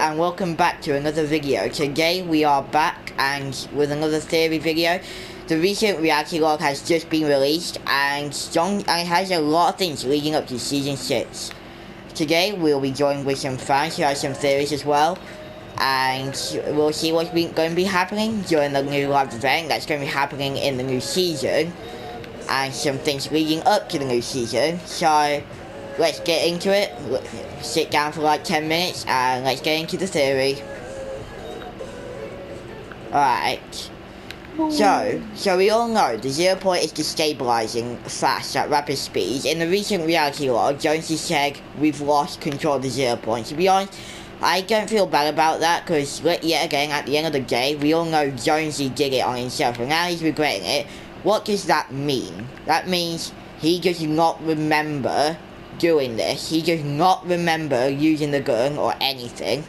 and welcome back to another video. Today we are back and with another theory video. The recent reality log has just been released and it has a lot of things leading up to season 6. Today we'll be joined with some fans who have some theories as well, and we'll see what's going to be happening during the new live event that's going to be happening in the new season, and some things leading up to the new season. So let's get into it. Sit down for like 10 minutes and let's get into the theory. Alright. So we all know the 0 point is destabilizing fast at rapid speeds. In the recent reality log, Jonesy said we've lost control of the 0 point. To be honest, I don't feel bad about that, because yet again, at the end of the day, we all know Jonesy did it on himself and now he's regretting it. What does that mean? That means he does not remember doing this. He does not remember using the gun or anything.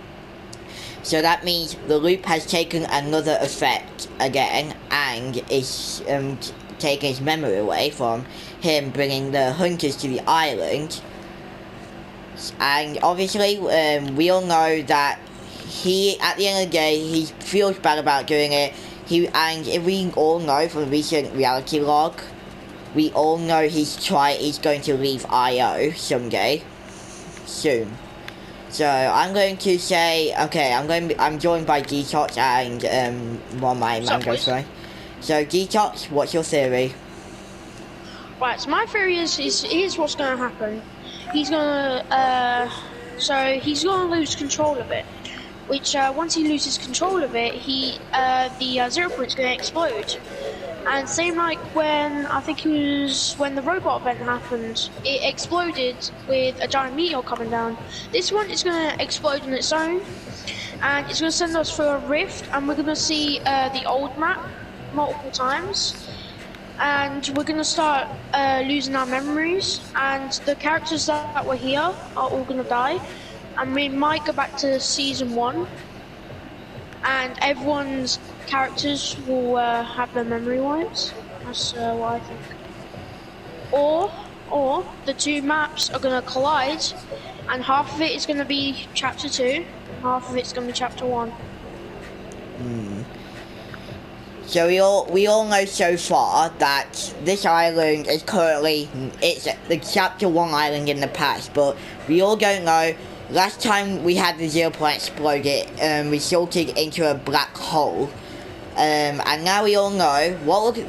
So that means the loop has taken another effect again and is taking his memory away from him bringing the hunters to the island. And obviously we all know that he, at the end of the day, he feels bad about doing it. And if we all know from the recent reality log, we all know he's going to leave IO someday, soon. So I'm going to say, okay, I'm joined by Detox and my Mango friend. So Detox, what's your theory? Right, so my theory is here's what's going to happen. He's gonna he's gonna lose control of it. Which once he loses control of it, the 0 point's going to explode. And same like when, I think it was when the robot event happened, it exploded with a giant meteor coming down. This one is going to explode on its own, and it's going to send us through a rift, and we're going to see the old map multiple times. And we're going to start losing our memories, and the characters that were here are all going to die. And we might go back to season 1, and everyone's characters will have their memory wipes. That's what I think. Or the two maps are going to collide, and half of it is going to be chapter 2, and half of it's going to be chapter 1. So we all know so far that this island is currently, it's the chapter 1 island in the past, but we all don't know. Last time we had the 0 point explode, it resulted into a black hole. And now we all know,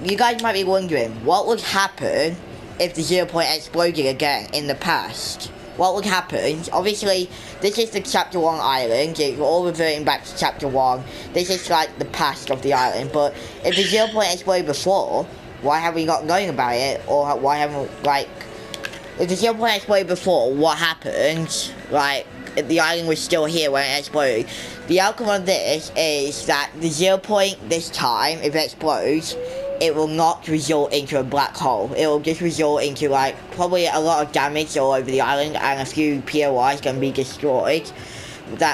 you guys might be wondering, what would happen if the 0 point exploded again in the past? What would happen? Obviously, this is the chapter 1 island, it's all reverting back to chapter 1. This is like the past of the island, but if the 0 point exploded before, why have we not known about it? Or why haven't, if the 0 point exploded before, what happened? If the island was still here when it exploded. The outcome of this is that the 0 point this time, if it explodes, it will not result into a black hole. It will just result into probably a lot of damage all over the island, and a few POIs going to be destroyed.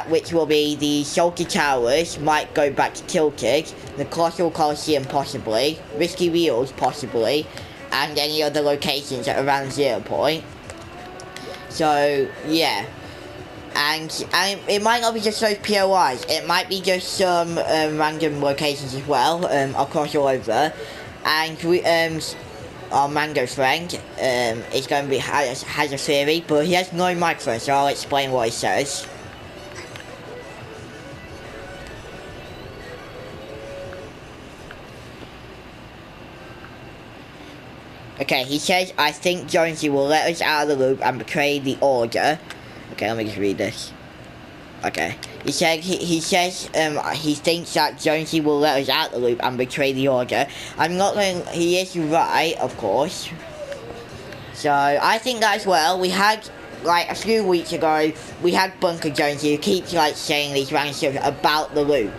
Which will be the Salty Towers might go back to Tilted, the Colossal Coliseum possibly, Risky Wheels possibly, and any other locations around 0 point. So yeah. And it might not be just those POIs, it might be just some random locations as well, across all over. And our Mango friend is going to be has a theory, but he has no microphone, so I'll explain what he says. Okay, he says, I think Jonesy will let us out of the loop and betray the order. Okay, let me just read this. Okay. He said he thinks that Jonesy will let us out the loop and betray the order. I'm not going. He is right, of course. So I think that as well. We had a few weeks ago, we had Bunker Jonesy who keeps saying these random stuff about the loop.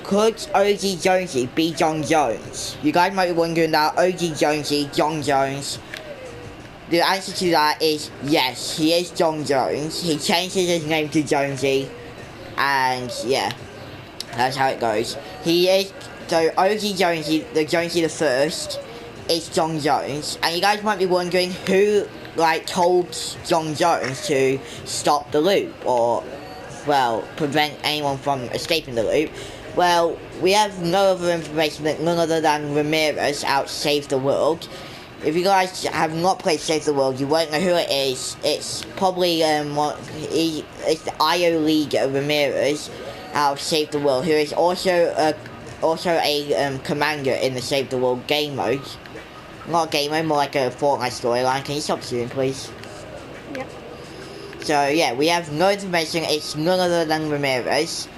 Could OG Jonesy be John Jones? You guys might be wondering that. OG Jonesy, John Jones. The answer to that is yes, he is John Jones. He changes his name to Jonesy, and yeah, that's how it goes. He is, so OG Jonesy, the Jonesy the First, is John Jones, and you guys might be wondering who told John Jones to stop the loop, or well, prevent anyone from escaping the loop. Well, we have no other information that none other than Ramirez out Save the World. If you guys have not played Save the World, you won't know who it is. It's probably it's the IO leader Ramirez out of Save the World, who is also a commander in the Save the World game mode. Not game mode, more like a Fortnite storyline. Can you stop soon, please? Yep. So yeah, we have no information. It's none other than Ramirez.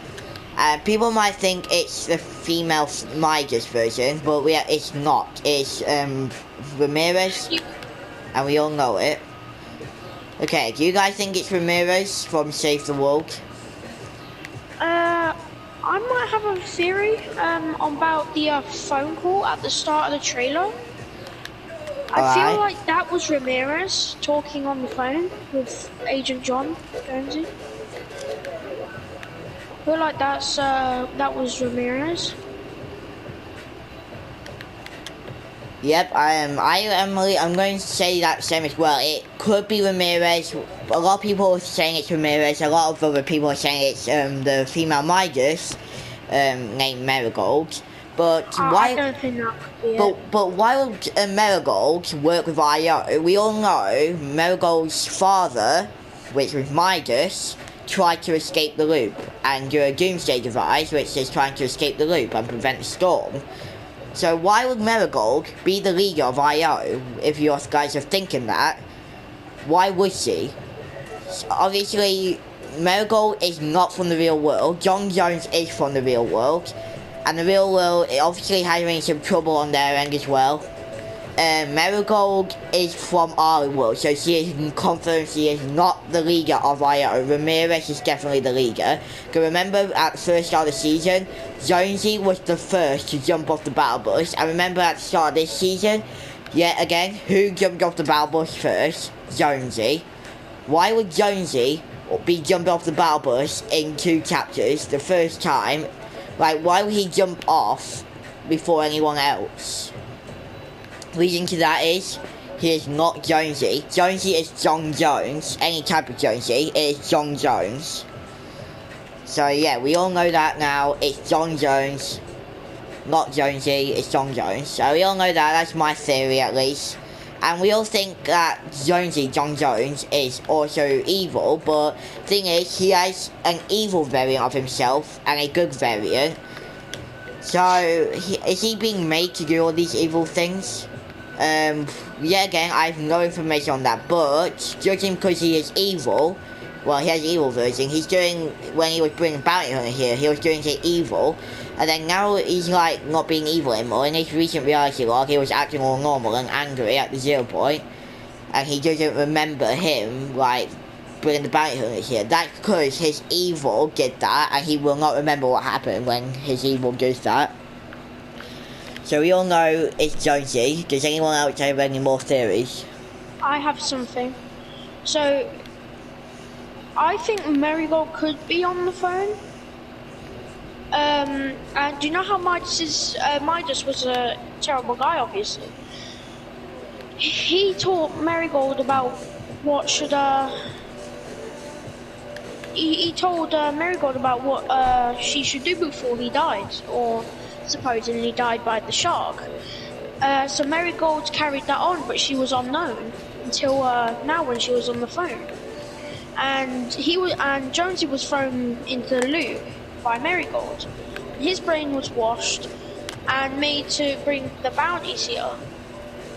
People might think it's the female Midas version, but it's not. It's Ramirez, and we all know it. Okay, do you guys think it's Ramirez from Save the World? I might have a theory about the phone call at the start of the trailer. I feel like that was Ramirez talking on the phone with Agent John Jonesy. I feel like that was Ramirez. Yep, I'm going to say that same as well. It could be Ramirez. A lot of people are saying it's Ramirez. A lot of other people are saying it's the female Midas, named Marigold. But why? I don't think that could be it. But why would Marigold work with IO? We all know Marigold's father, which was Midas, tried to escape the loop and do a doomsday device, which is trying to escape the loop and prevent the storm. So why would Marigold be the leader of IO? If you guys are thinking that, why would she? Obviously, Marigold is not from the real world. John Jones is from the real world. And the real world, it obviously having some trouble on their end as well. Marigold is from our world, so she is confident she is not the leader of IO. Ramirez is definitely the leader. Because remember, at the first start of the season, Jonesy was the first to jump off the battle bus. And remember, at the start of this season, yet again, who jumped off the battle bus first? Jonesy. Why would Jonesy be jumping off the battle bus in 2 chapters the first time? Like, why would he jump off before anyone else? Reason to that is, he is not Jonesy. Jonesy is John Jones. Any type of Jonesy, it is John Jones. So yeah, we all know that now. It's John Jones. Not Jonesy, it's John Jones. So we all know that, that's my theory at least. And we all think that Jonesy, John Jones, is also evil, but thing is, he has an evil variant of himself and a good variant. So, is he being made to do all these evil things? Yeah, again, I have no information on that, but judging because he is evil, well, he has an evil version. He's doing, when he was bringing Bounty Hunter here, he was doing it evil. And then now he's like not being evil anymore. In his recent reality log, he was acting all normal and angry at the 0 point. And he doesn't remember him, like, bringing the Bounty Hunter here. That's because his evil did that, and he will not remember what happened when his evil does that. So we all know it's Jonesy. Does anyone else have any more theories? I have something. So, I think Marigold could be on the phone. And do you know how Midas was a terrible guy, obviously? He taught Marigold about what should, he told Marigold about what she should do before he died, or supposedly died by the shark. So Marigold carried that on, but she was unknown until now when she was on the phone. And Jonesy was thrown into the loop by Marigold. His brain was washed and made to bring the bounties here.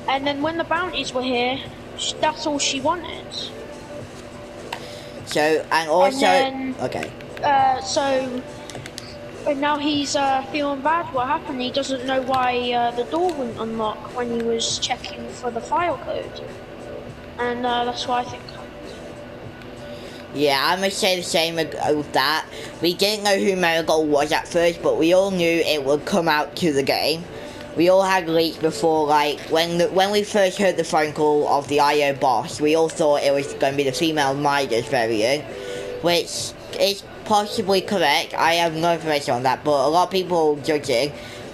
And then when the bounties were here, that's all she wanted. So, and also... And then, okay. And now he's feeling bad. What happened? He doesn't know why the door wouldn't unlock when he was checking for the file code. And that's why I think... Yeah, I'm gonna say the same with that. We didn't know who Marigold was at first, but we all knew it would come out to the game. We all had leaks before, like, when we first heard the phone call of the IO boss, we all thought it was going to be the female Midas variant, which is possibly correct. I have no information on that, but a lot of people are judging.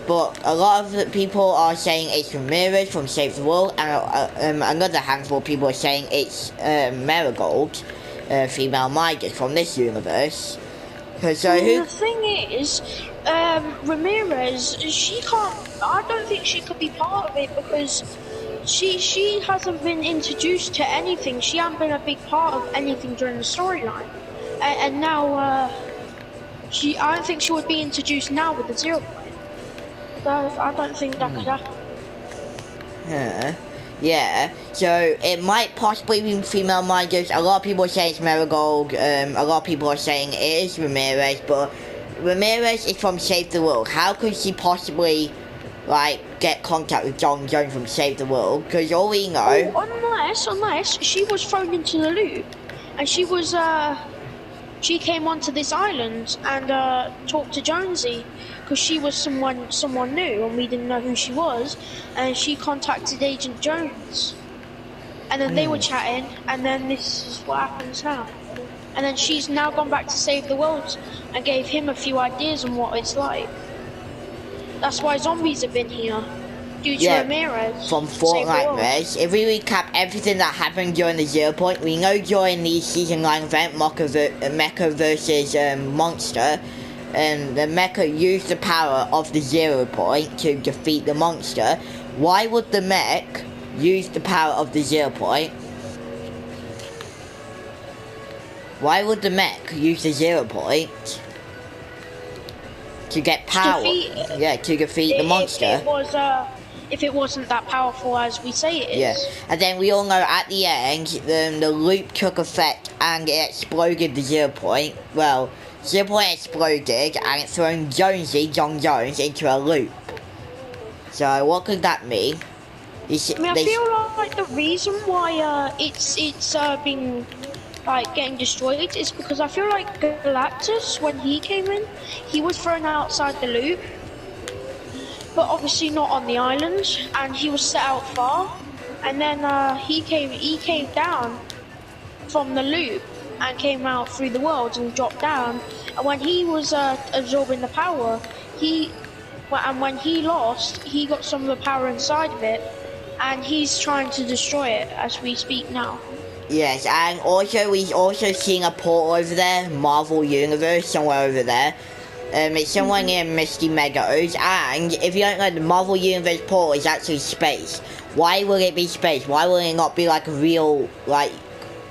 But a lot of the people are saying it's Ramirez from Save the World, and another handful of people are saying it's Marigold, female Midas from this universe. So The thing is, Ramirez, she can't. I don't think she could be part of it because she hasn't been introduced to anything. She hasn't been a big part of anything during the storyline, and now I don't think she would be introduced now with the 0 point. So I don't think that could happen. Yeah, so it might possibly be female minders. A lot of people are saying it's Marigold. A lot of people are saying it is Ramirez, but Ramirez is from Save the World. How could she possibly, like, get contact with John Jones from Save the World? Because all we know... Oh, unless she was thrown into the loop, and she was, she came onto this island and talked to Jonesy because she was someone new and we didn't know who she was, and she contacted Agent Jones, and then they were chatting, and then this is what happens now. And then she's now gone back to Save the World and gave him a few ideas on what it's like. That's why zombies have been here. Due to Ramirez. From Fortnite, Rez. If we recap everything that happened during the 0 point, we know during the Season 9 event, Mecha versus Monster, the Mecha used the power of the 0 point to defeat the monster. Why would the Mech use the power of the 0 point? Why would the Mech use the 0 point to get power? To defeat the monster. If it wasn't that powerful as we say it is. Yeah, and then we all know at the end, the loop took effect and it exploded the 0 point. Well, 0 point exploded and it thrown John Jones, into a loop. So what could that mean? I feel like the reason why it's been like getting destroyed is because I feel like Galactus, when he came in, he was thrown outside the loop, but obviously not on the island, and he was set out far, and then he came down from the loop and came out through the world and dropped down, and when he was absorbing the power, when he lost, he got some of the power inside of it, and he's trying to destroy it as we speak now. Yes, and also we've also seen a portal over there, Marvel Universe, somewhere over there. It's somewhere near Misty Meadows, and if you don't know, the Marvel Universe portal is actually space. Why will it be space? Why will it not be like a real, like,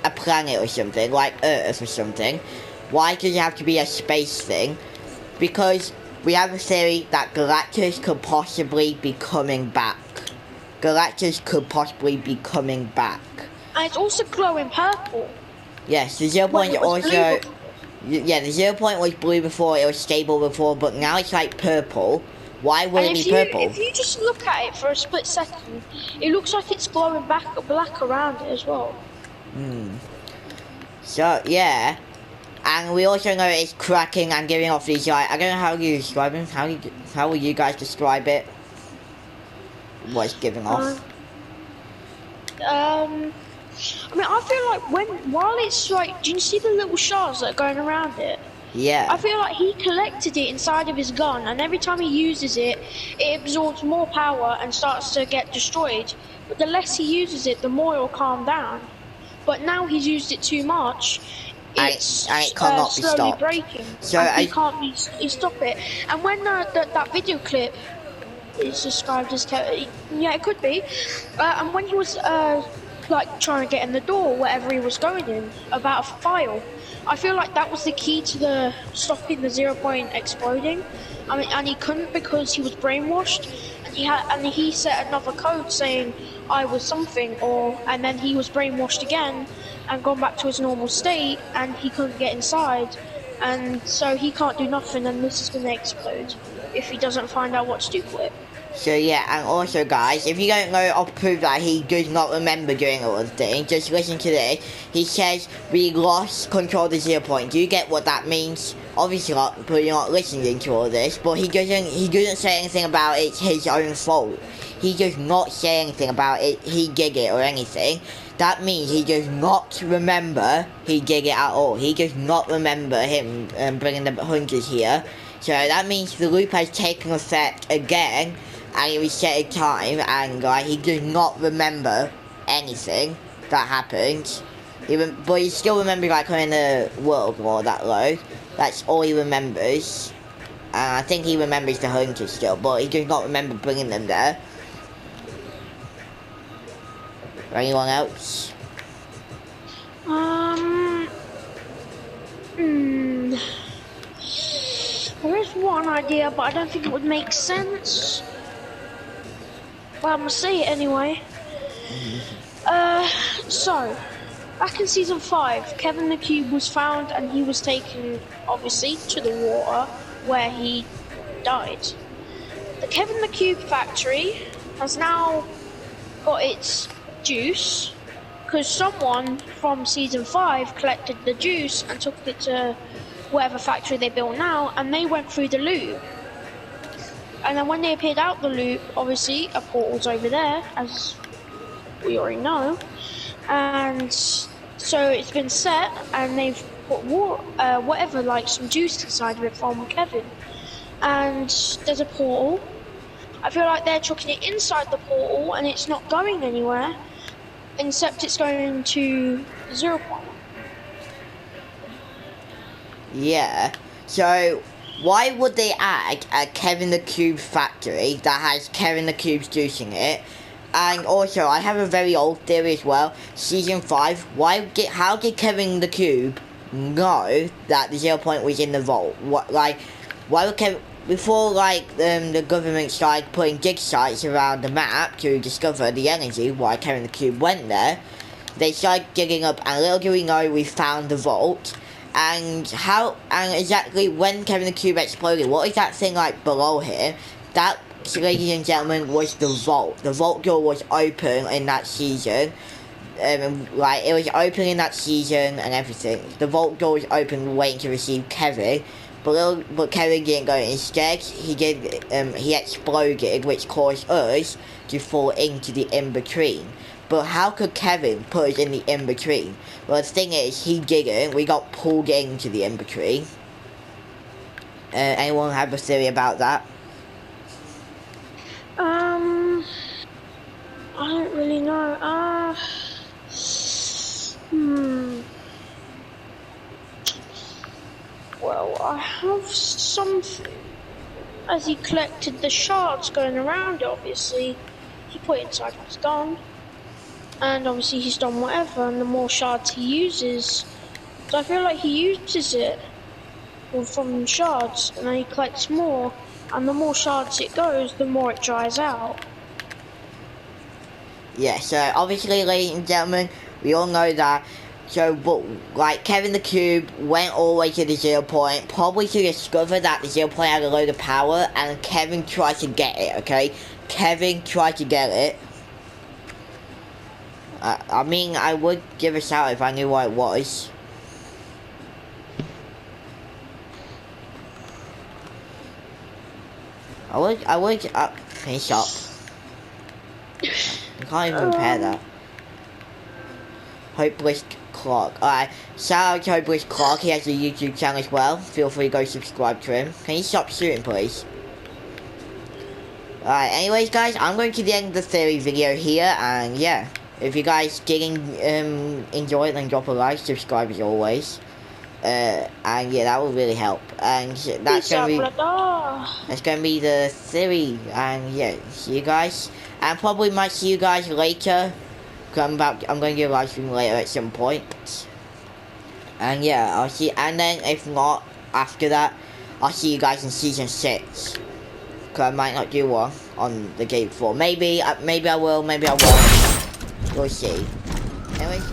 a planet or something, like Earth or something? Why does it have to be a space thing? Because we have a theory that Galactus could possibly be coming back. Galactus could possibly be coming back. And it's also glowing purple. Yes, the 0 point also... Yeah, the 0 point was blue before, it was stable before, but now it's like purple. Why would it be purple? If you just look at it for a split second, it looks like it's glowing black around it as well. So, yeah. And we also know it's cracking and giving off these, like, I don't know how you describe them. How will you guys describe it? What it's giving off? I mean, I feel like while it's like, do you see the little shards that are going around it? Yeah. I feel like he collected it inside of his gun, and every time he uses it, it absorbs more power and starts to get destroyed. But the less he uses it, the more it'll calm down. But now he's used it too much. It's and it cannot be slowly stopped. breaking. So he can't stop it. And when that video clip is described as, yeah, it could be. And when he was like trying to get in the door, whatever he was going in, about a file, I feel like that was the key to the stopping the 0 point exploding. I mean, and he couldn't because he was brainwashed, and he set another code saying I was something, and then he was brainwashed again and gone back to his normal state, and he couldn't get inside, and so he can't do nothing, and this is gonna explode if he doesn't find out what to do with it. So yeah, and also guys, if you don't know or prove that he does not remember doing all the things, just listen to this. He says, we lost control of the 0 point. Do you get what that means? Obviously not, but you're not listening to all this, but he doesn't say anything about it's his own fault. He does not say anything about it, he did it or anything. That means he does not remember he did it at all. He does not remember him bringing the hunters here. So that means the loop has taken effect again, and he reset time, and he does not remember anything that happened. But he still remembers like when the World War that low. That's all he remembers. And I think he remembers the hunters still, but he does not remember bringing them there. Or anyone else? There is one idea, but I don't think it would make sense. But I'm gonna say it anyway. So, back in season 5, Kevin the Cube was found and he was taken, obviously, to the water where he died. The Kevin the Cube factory has now got its juice because someone from season 5 collected the juice and took it to whatever factory they built now, and they went through the loop. And then when they appeared out the loop, obviously a portal's over there, as we already know, and so it's been set, and they've put whatever, like some juice inside of it from Kevin, and there's a portal. I feel like they're chucking it inside the portal and it's not going anywhere, except it's going to 0 point. Yeah, so why would they add a Kevin the Cube factory that has Kevin the Cube's juice in it? And also, I have a very old theory as well. Season 5, how did Kevin the Cube know that the 0 point was in the vault? Why would Kevin, before the government started putting dig sites around the map to discover the energy, why Kevin the Cube went there, they started digging up, and little do we know, we found the vault. And exactly when Kevin the Cube exploded, what is that thing like below here? That, ladies and gentlemen, was the vault. The vault door was open in that season. It was open in that season and everything. The vault door was open, waiting to receive Kevin. But Kevin didn't go. Instead, he exploded, which caused us to fall into the in-between. But how could Kevin put us in the in-between? Well, the thing is, he didn't. We got pulled into the in-between. Anyone have a theory about that? I don't really know. Well, I have something. As he collected the shards going around, obviously, he put it inside his gun. And obviously he's done whatever, and the more shards he uses, so I feel like he uses it from shards, and then he collects more, and the more shards it goes, the more it dries out. Yeah, so obviously, ladies and gentlemen, we all know that. So, but Kevin the Cube went all the way to the 0 point, probably to discover that the 0 point had a load of power, and Kevin tried to get it, okay? Kevin tried to get it. I mean, I would give a shout if I knew what it was. I would, can you stop? You can't even repair that. Hopeless Clark. Alright, shout out to Hopeless Clark, he has a YouTube channel as well. Feel free to go subscribe to him. Can you stop shooting, please? Alright, anyways guys, I'm going to the end of the theory video here, and yeah. If you guys did enjoy it, then drop a like, subscribe as always. And yeah, that will really help. And that's gonna be the theory. And yeah, see you guys. And probably might see you guys later. I'm going to do a live stream later at some point. And yeah, I'll see. And then if not, after that, I'll see you guys in season 6. Cause I might not do one on the game 4. Maybe I will. Maybe I won't. We'll see. Anyways.